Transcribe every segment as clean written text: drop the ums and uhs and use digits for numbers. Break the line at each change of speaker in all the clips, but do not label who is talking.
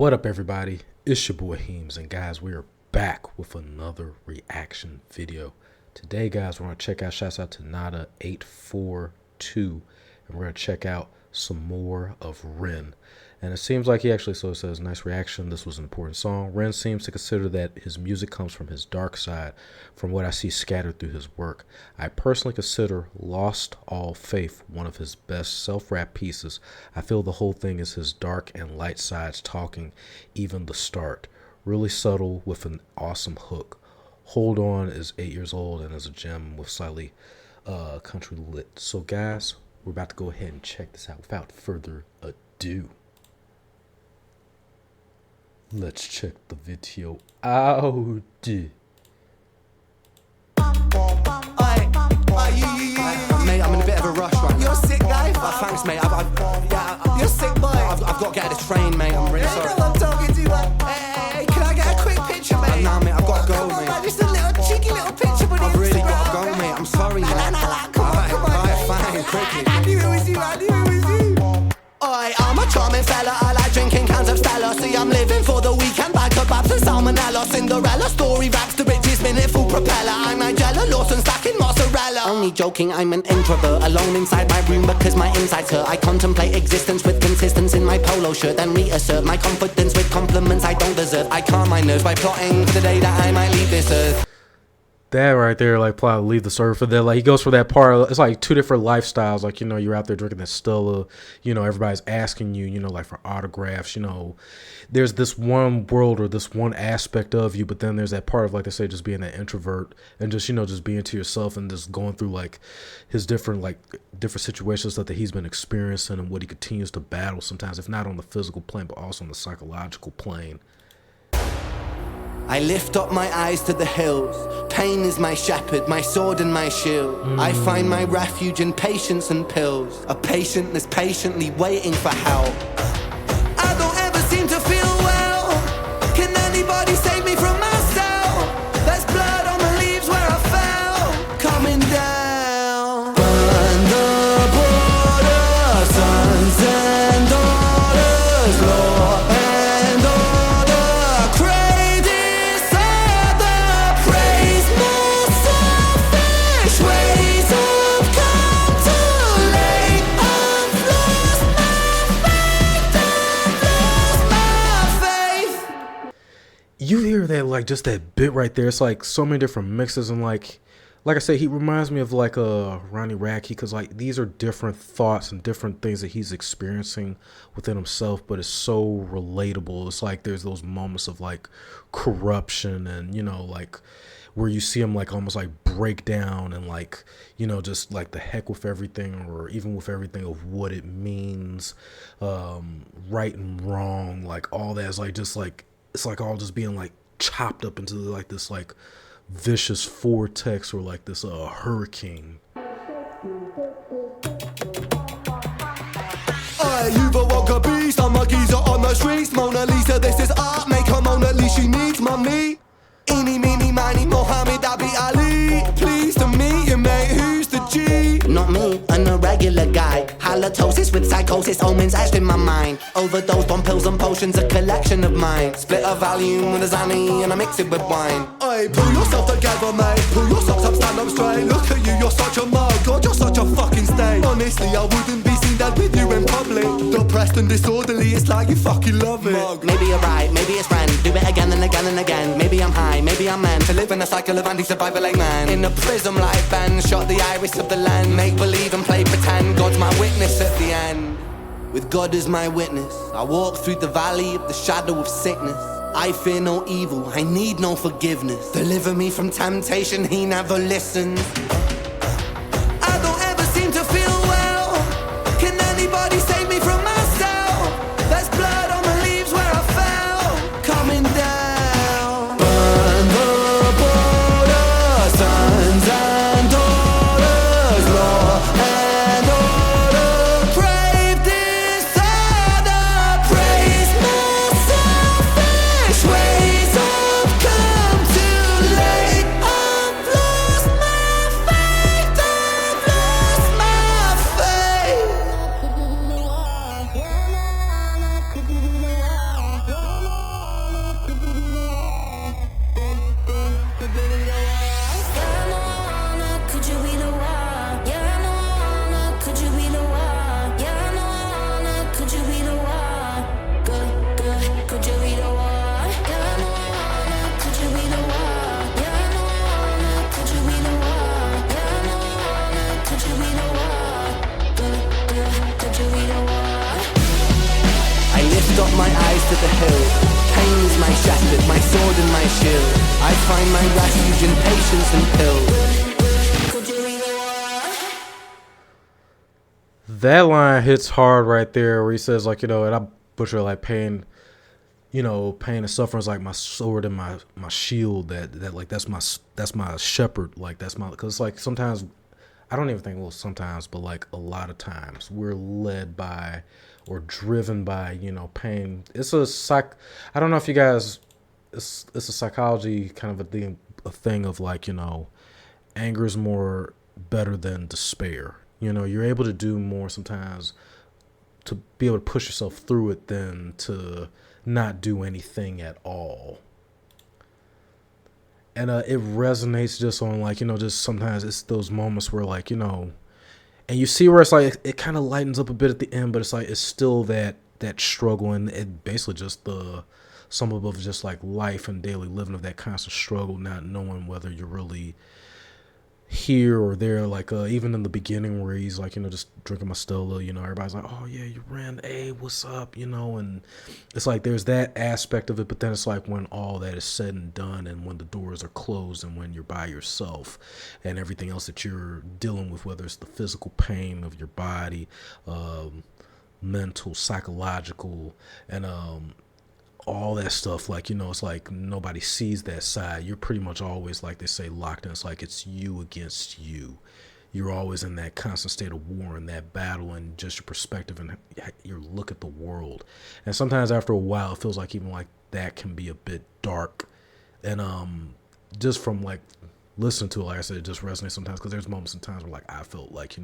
What up, everybody? It's your boy Heems, and guys, we are back with another reaction video. Today, guys, we're going to check out, shouts out to Nada842, and we're going to check out some more of Ren. And it seems like he actually, so it says, nice reaction, this was an important song. Ren seems to consider that his music comes from his dark side, from what I see scattered through his work. I personally consider Lost All Faith one of his best self-rap pieces. I feel the whole thing is his dark and light sides talking, even the start. Really subtle with an awesome hook. Hold On is 8 years old and is a gem with slightly country lit. So guys, we're about to go ahead and check this out without further ado. Let's check the video out.
Mate, I'm in a bit of a rush right now.
You're sick, guy.
Thanks, mate.
You're sick, boy.
I've got to get out of this train, mate. I'm really sorry.
I'm talking to you, man. Hey, can I get a quick picture, mate?
Nah, mate, I've got to go,
Come on,
mate.
man, just a little cheeky little picture, but
I've really got to go, mate. I'm sorry, man.
Come on,
Alright, fine, quickly.
I knew it was you, Oi, I'm a charming fella, I like drinking cans of Stella. See, I'm living for the weekend, bag of babs and salmonella. Cinderella story raps to riches, minute full propeller. I'm Nigella Lawson, stacking mozzarella.
Only joking, I'm an introvert, alone inside my room because my insides hurt. I contemplate existence with consistence in my polo shirt, then reassert my confidence with compliments I don't deserve. I calm my nerves by plotting for the day that I might leave this earth.
That right there, like, probably leave the surf for that. Like, he goes for that part. It's like two different lifestyles. Like, you know, you're out there drinking that Stella. You know, everybody's asking you, you know, like for autographs. You know, there's this one world or this one aspect of you, but then there's that part of, like they say, just being that introvert and just, you know, just being to yourself and just going through like his different situations that he's been experiencing and what he continues to battle sometimes, if not on the physical plane, but also on the psychological plane.
I lift up my eyes to the hills. Pain is my shepherd, my sword and my shield. I find my refuge in patience and pills. A patient that's patiently waiting for help.
I don't ever seem to feel well. Can anybody save me from myself? There's blood on the leaves where I fell. Coming down. Burn the border, sons and daughters, law and order. Crave disorder, praise more selfish ways have come too late. I've lost my faith.
You hear that, like, just that bit right there. It's like so many different mixes, and like I said, he reminds me of like Ronnie Radke, because like these are different thoughts and different things that he's experiencing within himself, but it's so relatable. It's like there's those moments of like corruption and, you know, like where you see him like almost like break down and like, you know, just like the heck with everything, or even with everything of what it means, right and wrong, like all that is like just like it's like all just being like chopped up into like this like vicious vortex or like this hurricane.
You've awoke a beast, I'm a geezer on the streets. Mona Lisa, this is art, make her Mona Lisa, she needs mummy. Eeny, meeny, miny, Mohammed, Abi Ali. Pleased to meet you, mate, who's the G?
Not me, an irregular guy. Halitosis with psychosis, omens etched in my mind. Overdosed on pills and potions, a collection of mine. Split a Valium with a Zahi and I mix it with wine.
Hey, pull yourself together, mate. Pull your socks up, stand up straight. Look at you, you're such a mug. God, you're such a fucking stain. Honestly, I wouldn't be seen dead with you in public. Depressed and disorderly, it's like you fucking love it. Mug.
Maybe you're right, maybe it's friend. Do it again and again and again. Maybe I'm high, maybe I'm meant to live in a cycle of anti-survival like man. In a prism like Ben, shot the iris of the land. Make believe and play pretend. God's my witness at the end. With God as my witness, I walk through the valley of the shadow of sickness. I fear no evil, I need no forgiveness. Deliver me from temptation, he never listens.
I don't ever seem to feel well. Can anybody save me from myself? There's blood on the leaves where I fell. Coming down. Burn the border, sons and daughters, law and order. Crave disorder, praise more selfish ways have come too late. I've lost my faith.
the hill. Pain is my shepherd, my sword and my shield. I find my refuge in patience and pills.
That line hits hard right there where he says, like, and I butcher, like, pain, pain and suffering is like my sword and my shield, that like that's my shepherd, like that's my, because like sometimes, I don't even think, well, sometimes, but like a lot of times we're led by or driven by, pain. It's I don't know if you guys, it's a psychology kind of a thing of like, anger is more better than despair. You're able to do more sometimes to be able to push yourself through it than to not do anything at all. And it resonates just on like, just sometimes it's those moments where like, and you see where it's like, it kind of lightens up a bit at the end, but it's like, it's still that struggle, and it basically just some of just like life and daily living of that constant struggle, not knowing whether you're really here or there, like even in the beginning where he's like, just drinking my Stella, everybody's like, oh yeah, you ran, hey, what's up, and it's like there's that aspect of it, but then it's like when all that is said and done, and when the doors are closed, and when you're by yourself, and everything else that you're dealing with, whether it's the physical pain of your body, mental, psychological, and all that stuff, like, it's like nobody sees that side. You're pretty much always, like they say, locked in. It's like it's you against you. You're always in that constant state of war and that battle, and just your perspective and your look at the world. And sometimes after a while, it feels like even like that can be a bit dark. And just from like listening to it, like I said, it just resonates sometimes, because there's moments and times where like I felt like,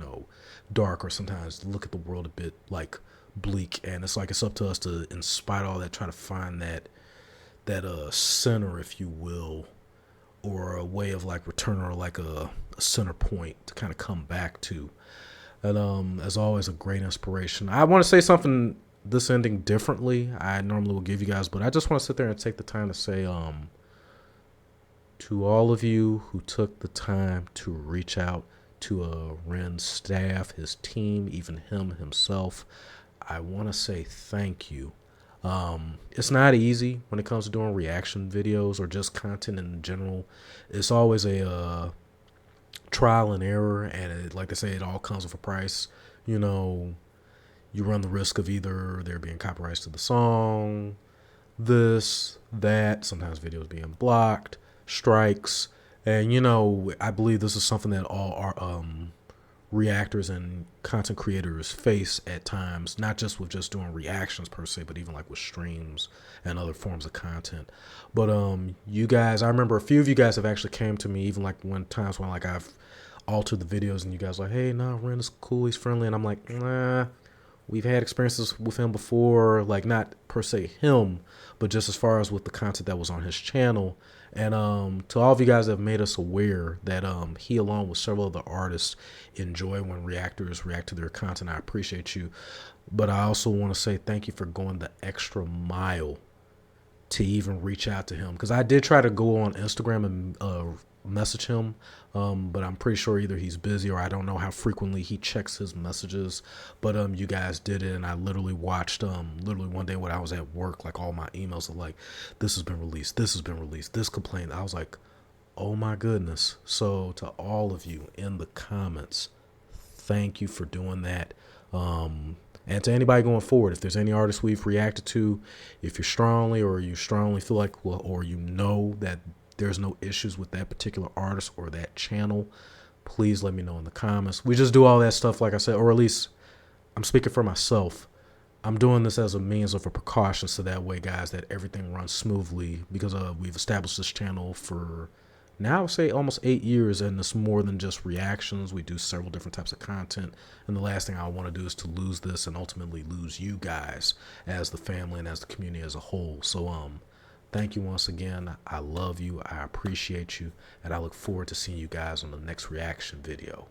dark, or sometimes look at the world a bit like bleak, and it's like it's up to us to, in spite of all that, try to find that center, if you will, or a way of like return, or like a center point to kind of come back to. And as always, a great inspiration. I want to say something this ending differently. I normally will give you guys, but I just want to sit there and take the time to say, to all of you who took the time to reach out to Ren's staff, his team, even him himself, I want to say thank you. It's not easy when it comes to doing reaction videos or just content in general. It's always a trial and error, and like they say, it all comes with a price. You run the risk of either there being copyrights to the song, this, that, sometimes videos being blocked, strikes, and I believe this is something that all our reactors and content creators face at times, not just with just doing reactions per se, but even like with streams and other forms of content. But you guys, I remember a few of you guys have actually came to me, even like when times when like I've altered the videos, and you guys are like, hey, no, Ren is cool, he's friendly, and I'm like, nah, we've had experiences with him before, like not per se him, but just as far as with the content that was on his channel. And to all of you guys that have made us aware that he, along with several other artists, enjoy when reactors react to their content, I appreciate you. But I also want to say thank you for going the extra mile to even reach out to him, because I did try to go on Instagram and message him, but I'm pretty sure either he's busy, or I don't know how frequently he checks his messages. But you guys did it, and I literally watched literally one day when I was at work, like all my emails are like, this has been released, this complaint. I was like, oh my goodness. So to all of you in the comments, thank you for doing that. And to anybody going forward, if there's any artists we've reacted to, if you strongly feel like, well, or that there's no issues with that particular artist or that channel, please let me know in the comments. We just do all that stuff, like I said, or at least I'm speaking for myself. I'm doing this as a means of a precaution, so that way, guys, that everything runs smoothly, because we've established this channel for now, I would say almost 8 years, and it's more than just reactions. We do several different types of content, and the last thing I want to do is to lose this and ultimately lose you guys as the family and as the community as a whole. So thank you once again. I love you, I appreciate you, and I look forward to seeing you guys on the next reaction video.